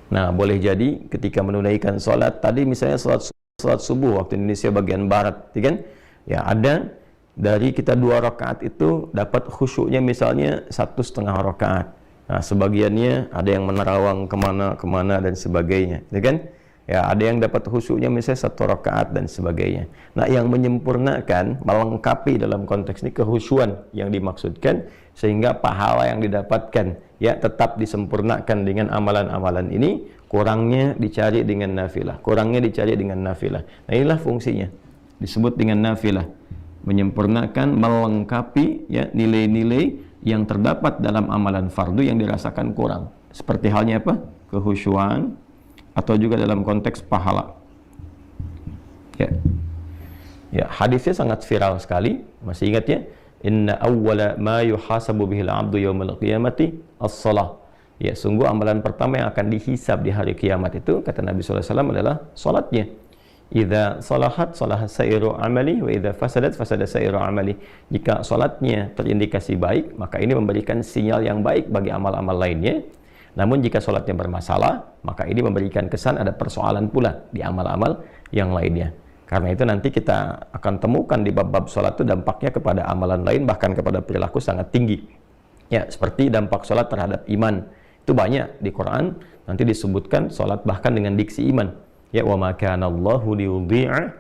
Nah, boleh jadi ketika menunaikan sholat tadi, misalnya sholat subuh waktu Indonesia bagian barat, ya kan? Ya, ada dari kita 2 rakaat itu dapat khusyuknya misalnya 1,5 rakaat. Nah, sebagiannya ada yang menerawang kemana dan sebagainya, ya kan? Ya, ada yang dapat khusyuknya misalnya 1 rakaat dan sebagainya. Nah, yang menyempurnakan, melengkapi dalam konteks ini kekhusyuan yang dimaksudkan, sehingga pahala yang didapatkan ya tetap disempurnakan dengan amalan-amalan ini, kurangnya dicari dengan nafilah, Nah, inilah fungsinya disebut dengan nafilah, menyempurnakan, melengkapi ya nilai-nilai yang terdapat dalam amalan fardu yang dirasakan kurang, seperti halnya apa? Kekhusyuan, atau juga dalam konteks pahala. Ya, hadisnya sangat viral sekali. Masih ingat ya? Inna awwala ma yuhasabu bihil abdu yaumal qiyamati as-salah. Ya, sungguh amalan pertama yang akan dihisab di hari kiamat itu, kata Nabi SAW, adalah salatnya. Idza salahat salaha sairu amali wa idza fasadat fasada sairu amali. Jika salatnya terindikasi baik, maka ini memberikan sinyal yang baik bagi amal-amal lainnya. Namun jika sholatnya bermasalah, maka ini memberikan kesan ada persoalan pula di amal-amal yang lainnya. Karena itu nanti kita akan temukan di bab-bab sholat itu dampaknya kepada amalan lain, bahkan kepada perilaku sangat tinggi. Ya, seperti dampak sholat terhadap iman. Itu banyak di Quran, nanti disebutkan sholat bahkan dengan diksi iman. Ya, wa ma kana Allahu liyudhi'a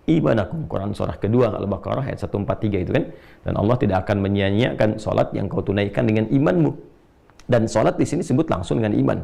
imanakum. Quran surah kedua Al-Baqarah ayat 143 itu kan. Dan Allah tidak akan menyia-nyiakan sholat yang kau tunaikan dengan imanmu. Dan sholat di sini sebut langsung dengan iman.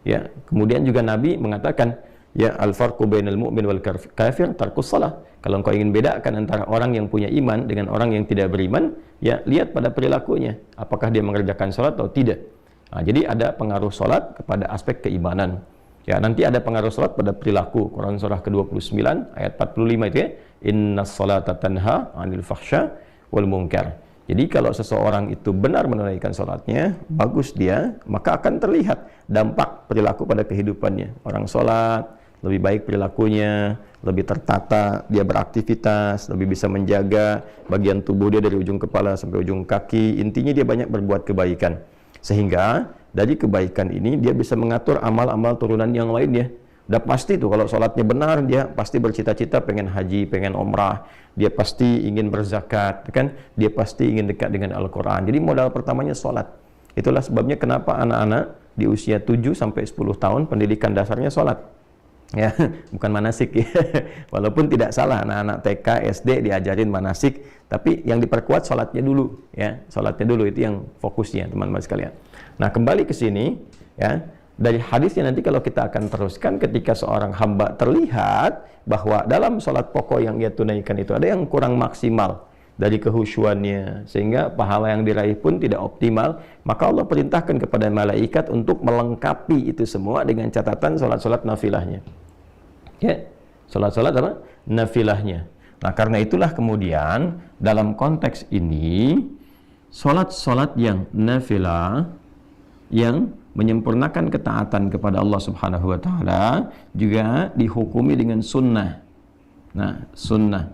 Ya, kemudian juga Nabi mengatakan, ya al-farqu bainal mu'min wal kafir tarkus shalah. Kalau engkau ingin bedakan antara orang yang punya iman dengan orang yang tidak beriman, ya lihat pada perilakunya, apakah dia mengerjakan sholat atau tidak. Nah, jadi ada pengaruh sholat kepada aspek keimanan. Ya, nanti ada pengaruh sholat pada perilaku. Quran surah ke-29 ayat 45 itu ya, innas sholata tanha 'anil fahsya wal munkar. Jadi kalau seseorang itu benar menunaikan sholatnya, bagus dia, maka akan terlihat dampak perilaku pada kehidupannya. Orang sholat, lebih baik perilakunya, lebih tertata, dia beraktivitas, lebih bisa menjaga bagian tubuh dia dari ujung kepala sampai ujung kaki. Intinya dia banyak berbuat kebaikan. Sehingga dari kebaikan ini dia bisa mengatur amal-amal turunan yang lainnya. Udah pasti tuh kalau sholatnya benar, dia pasti bercita-cita pengen haji, pengen umrah, dia pasti ingin berzakat, kan? Dia pasti ingin dekat dengan Al-Quran. Jadi modal pertamanya sholat. Itulah sebabnya kenapa anak-anak di usia 7 sampai 10 tahun pendidikan dasarnya sholat. Ya, bukan manasik ya. Walaupun tidak salah anak-anak TK, SD diajarin manasik, tapi yang diperkuat sholatnya dulu, ya. Sholatnya dulu itu yang fokusnya, teman-teman sekalian. Nah, kembali ke sini, ya. Dari hadisnya nanti kalau kita akan teruskan, ketika seorang hamba terlihat bahwa dalam sholat pokok yang ia tunaikan itu ada yang kurang maksimal dari kehusyuannya, sehingga pahala yang diraih pun tidak optimal, maka Allah perintahkan kepada malaikat untuk melengkapi itu semua dengan catatan sholat-sholat nafilahnya. Ya, sholat-sholat apa? Nafilahnya. Nah, karena itulah kemudian dalam konteks ini, sholat-sholat yang nafilah, yang menyempurnakan ketaatan kepada Allah Subhanahu wa Ta'ala, juga dihukumi dengan sunnah. Nah, sunnah.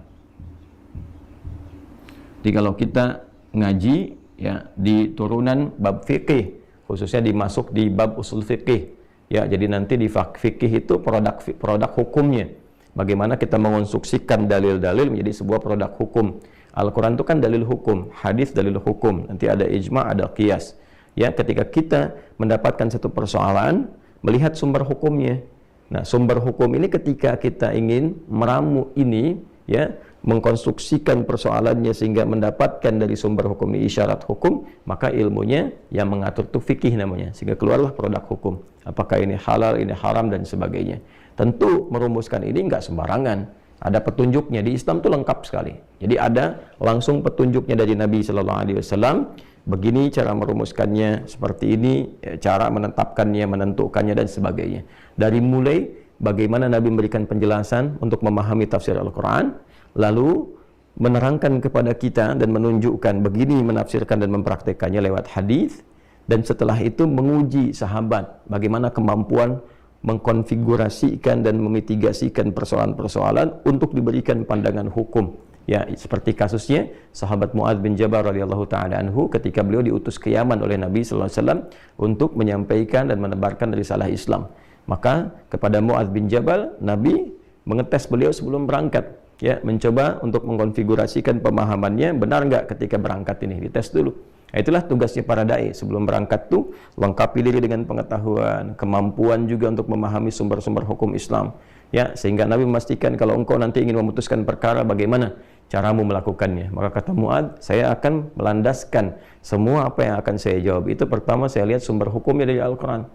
Jadi kalau kita ngaji ya di turunan bab fikih, khususnya dimasuk di bab usul fikih, ya, jadi nanti di fikih itu produk hukumnya. Bagaimana kita mengonstruksikan dalil-dalil menjadi sebuah produk hukum. Al-Quran itu kan dalil hukum, hadis dalil hukum, nanti ada ijma', ada qiyas. Ya, ketika kita mendapatkan satu persoalan, melihat sumber hukumnya. Nah, sumber hukum ini ketika kita ingin meramu ini, ya, mengkonstruksikan persoalannya sehingga mendapatkan dari sumber hukum ini isyarat hukum, maka ilmunya yang mengatur itu fikih namanya, sehingga keluarlah produk hukum. Apakah ini halal, ini haram, dan sebagainya. Tentu merumuskan ini nggak sembarangan. Ada petunjuknya. Di Islam itu lengkap sekali. Jadi ada langsung petunjuknya dari Nabi Sallallahu Alaihi Wasallam. Begini cara merumuskannya, seperti ini cara menetapkannya, menentukannya, dan sebagainya. Dari mulai bagaimana Nabi memberikan penjelasan untuk memahami tafsir Al-Quran, lalu menerangkan kepada kita dan menunjukkan begini menafsirkan dan mempraktekannya lewat hadis, dan setelah itu menguji sahabat bagaimana kemampuan mengkonfigurasikan dan memitigasikan persoalan-persoalan untuk diberikan pandangan hukum. Ya, seperti kasusnya sahabat Mu'adz bin Jabal radhiyallahu taala anhu ketika beliau diutus ke Yaman oleh Nabi sallallahu alaihi wasallam untuk menyampaikan dan menebarkan risalah Islam. Maka kepada Mu'adz bin Jabal, Nabi mengetes beliau sebelum berangkat, ya, mencoba untuk mengkonfigurasikan pemahamannya benar nggak ketika berangkat ini, dites dulu. Nah, itulah tugasnya para dai sebelum berangkat tuh, lengkapi diri dengan pengetahuan, kemampuan juga untuk memahami sumber-sumber hukum Islam, ya, sehingga Nabi memastikan kalau engkau nanti ingin memutuskan perkara, bagaimana caramu melakukannya. Maka kata Mu'adz, saya akan melandaskan semua apa yang akan saya jawab itu, pertama saya lihat sumber hukumnya dari Al-Quran,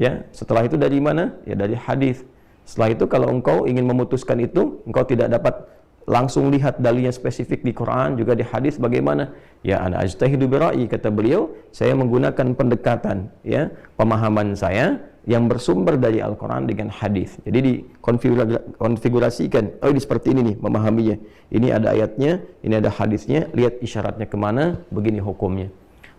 ya, setelah itu dari mana? Ya dari hadis. Setelah itu kalau engkau ingin memutuskan itu, engkau tidak dapat langsung lihat dalilnya spesifik di Quran, juga di hadis, bagaimana? Ya, ana ajtahidu bi ra'yi, kata beliau, saya menggunakan pendekatan, ya, pemahaman saya yang bersumber dari Al-Quran dengan hadis. Jadi dikonfigurasikan, oh ini seperti ini nih memahaminya. Ini ada ayatnya, ini ada hadisnya, lihat isyaratnya kemana, begini hukumnya.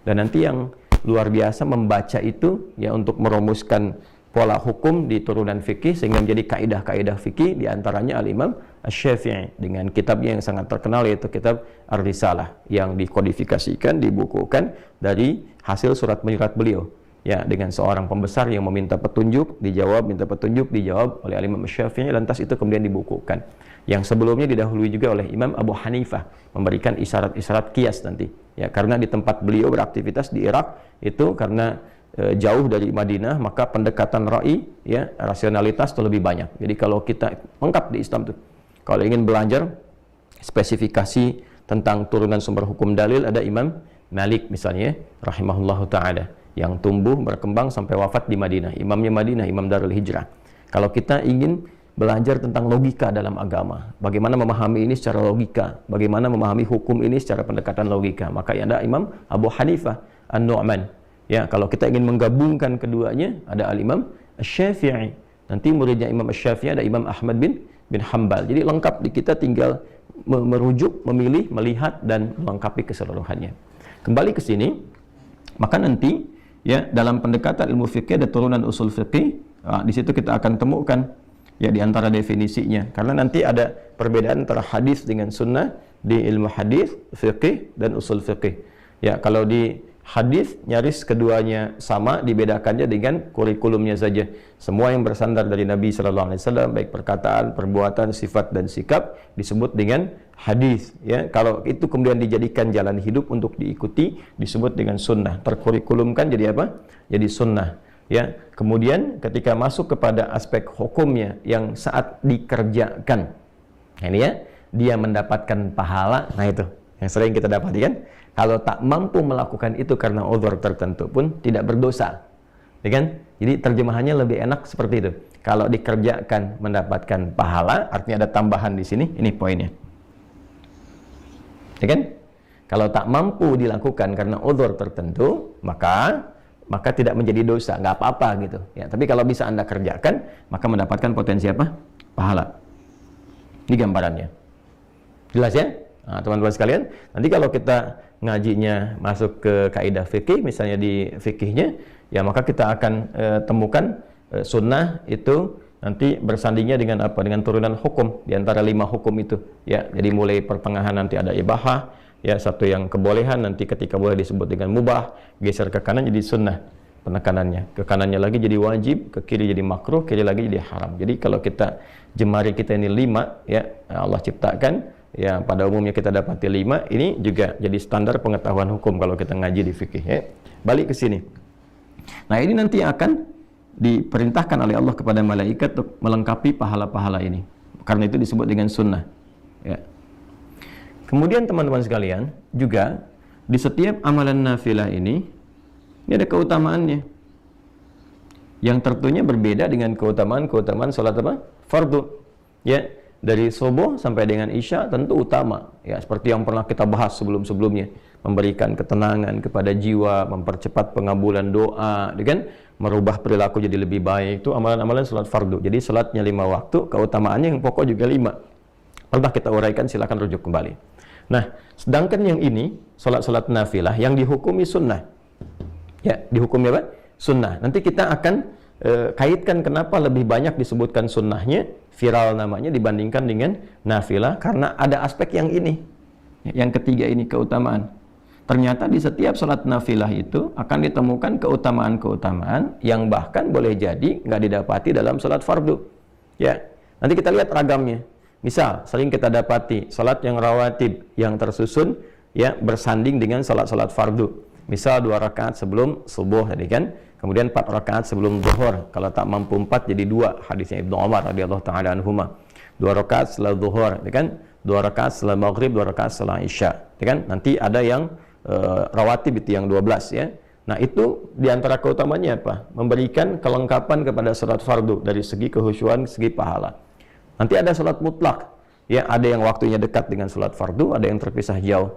Dan nanti yang luar biasa membaca itu, ya, untuk merumuskan pola hukum di turunan fikih sehingga menjadi kaidah-kaidah fikih, diantaranya Al-Imam Asy-Syafi'i dengan kitabnya yang sangat terkenal, yaitu kitab Ar-Risalah, yang dikodifikasikan, dibukukan dari hasil surat menyurat beliau, ya, dengan seorang pembesar yang meminta petunjuk, dijawab, minta petunjuk, dijawab oleh Al-Imam Asy-Syafi'i, lantas itu kemudian dibukukan. Yang sebelumnya didahului juga oleh Imam Abu Hanifah, memberikan isyarat-isyarat qiyas nanti, ya, karena di tempat beliau beraktivitas di Irak itu, karena jauh dari Madinah, maka pendekatan ra'i, ya, rasionalitas itu lebih banyak. Jadi kalau kita lengkap di Islam tuh, kalau ingin belajar spesifikasi tentang turunan sumber hukum dalil, ada Imam Malik misalnya, rahimahullahu ta'ala, yang tumbuh berkembang sampai wafat di Madinah, imamnya Madinah, Imam Darul Hijrah. Kalau kita ingin belajar tentang logika dalam agama, bagaimana memahami ini secara logika, bagaimana memahami hukum ini secara pendekatan logika, maka ada Imam Abu Hanifah An-Nu'man. Ya, kalau kita ingin menggabungkan keduanya, ada Al-Imam Asy-Syafi'i. Nanti muridnya Imam Asy-Syafi'i ada Imam Ahmad bin Hanbal. Jadi lengkap, di kita tinggal merujuk, memilih, melihat, dan melengkapi keseluruhannya. Kembali ke sini, maka nanti, ya, dalam pendekatan ilmu fikih ada turunan usul fikih. Nah, di situ kita akan temukan, ya, di antara definisinya. Karena nanti ada perbedaan antara hadis dengan sunnah di ilmu hadis, fikih, dan usul fikih. Ya, kalau di hadis nyaris keduanya sama, dibedakannya dengan kurikulumnya saja. Semua yang bersandar dari Nabi sallallahu alaihi wasallam, baik perkataan, perbuatan, sifat, dan sikap, disebut dengan hadis, ya. Kalau itu kemudian dijadikan jalan hidup untuk diikuti, disebut dengan sunnah. Terkurikulumkan jadi apa? Jadi sunnah, ya. Kemudian ketika masuk kepada aspek hukumnya yang saat dikerjakan, ini, ya, dia mendapatkan pahala. Nah, itu yang sering kita dapati kan, kalau tak mampu melakukan itu karena uzur tertentu pun tidak berdosa, ya kan? Jadi terjemahannya lebih enak seperti itu. Kalau dikerjakan mendapatkan pahala, artinya ada tambahan di sini. Ini poinnya, ya kan? Kalau tak mampu dilakukan karena uzur tertentu, maka tidak menjadi dosa, nggak apa-apa gitu. Ya, tapi kalau bisa Anda kerjakan, maka mendapatkan potensi apa? Pahala. Ini gambarannya. Jelas ya? Nah, teman-teman sekalian, nanti kalau kita ngajinya masuk ke kaidah fikih, misalnya di fikihnya, ya, maka kita akan temukan sunnah itu nanti bersandingnya dengan apa? Dengan turunan hukum di antara 5 hukum itu, ya. Jadi mulai pertengahan nanti ada ibahah, ya, satu yang kebolehan, nanti ketika boleh disebut dengan mubah, geser ke kanan jadi sunnah penekanannya, ke kanannya lagi jadi wajib, ke kiri jadi makruh, kiri lagi jadi haram. Jadi kalau kita jemari kita ini 5, ya, Allah ciptakan, ya, pada umumnya kita dapati 5, ini juga jadi standar pengetahuan hukum kalau kita ngaji di fikih, ya. Balik ke sini. Nah, ini nanti akan diperintahkan oleh Allah kepada malaikat untuk melengkapi pahala-pahala ini. Karena itu disebut dengan sunnah, ya. Kemudian teman-teman sekalian, juga di setiap amalan nafilah ini ada keutamaannya, yang tentunya berbeda dengan keutamaan salat apa? Fardu, ya. Dari subuh sampai dengan isya tentu utama, ya, seperti yang pernah kita bahas sebelum-sebelumnya, memberikan ketenangan kepada jiwa, mempercepat pengabulan doa, kan, merubah perilaku jadi lebih baik. Itu amalan-amalan salat fardu. Jadi salatnya 5 waktu, keutamaannya yang pokok juga 5. Pernah kita uraikan, silakan rujuk kembali. Nah, sedangkan yang ini salat-salat nafilah yang dihukumi sunnah, ya, dihukumi apa? Sunnah. Nanti kita akan kaitkan kenapa lebih banyak disebutkan sunnahnya, viral namanya, dibandingkan dengan nafilah, karena ada aspek yang ini, yang ketiga ini, keutamaan. Ternyata di setiap salat nafilah itu akan ditemukan keutamaan-keutamaan yang bahkan boleh jadi nggak didapati dalam salat fardu. Ya, nanti kita lihat ragamnya. Misal, sering kita dapati salat yang rawatib, yang tersusun, ya bersanding dengan salat-salat fardu. Misal 2 rakaat sebelum subuh tadi kan, kemudian 4 rakaat sebelum zuhur. Kalau tak mampu 4 jadi 2. Hadisnya Ibnu Umar radhiyallahu taala anhuma. 2 rakaat setelah zuhur, kan? 2 rakaat setelah maghrib, 2 rakaat setelah isya, kan? Nanti ada yang rawatib itu yang 12 ya. Nah, itu diantara keutamanya apa? Memberikan kelengkapan kepada salat fardu dari segi kehusyuan, segi pahala. Nanti ada salat mutlak, ya, ada yang waktunya dekat dengan salat fardu, ada yang terpisah jauh.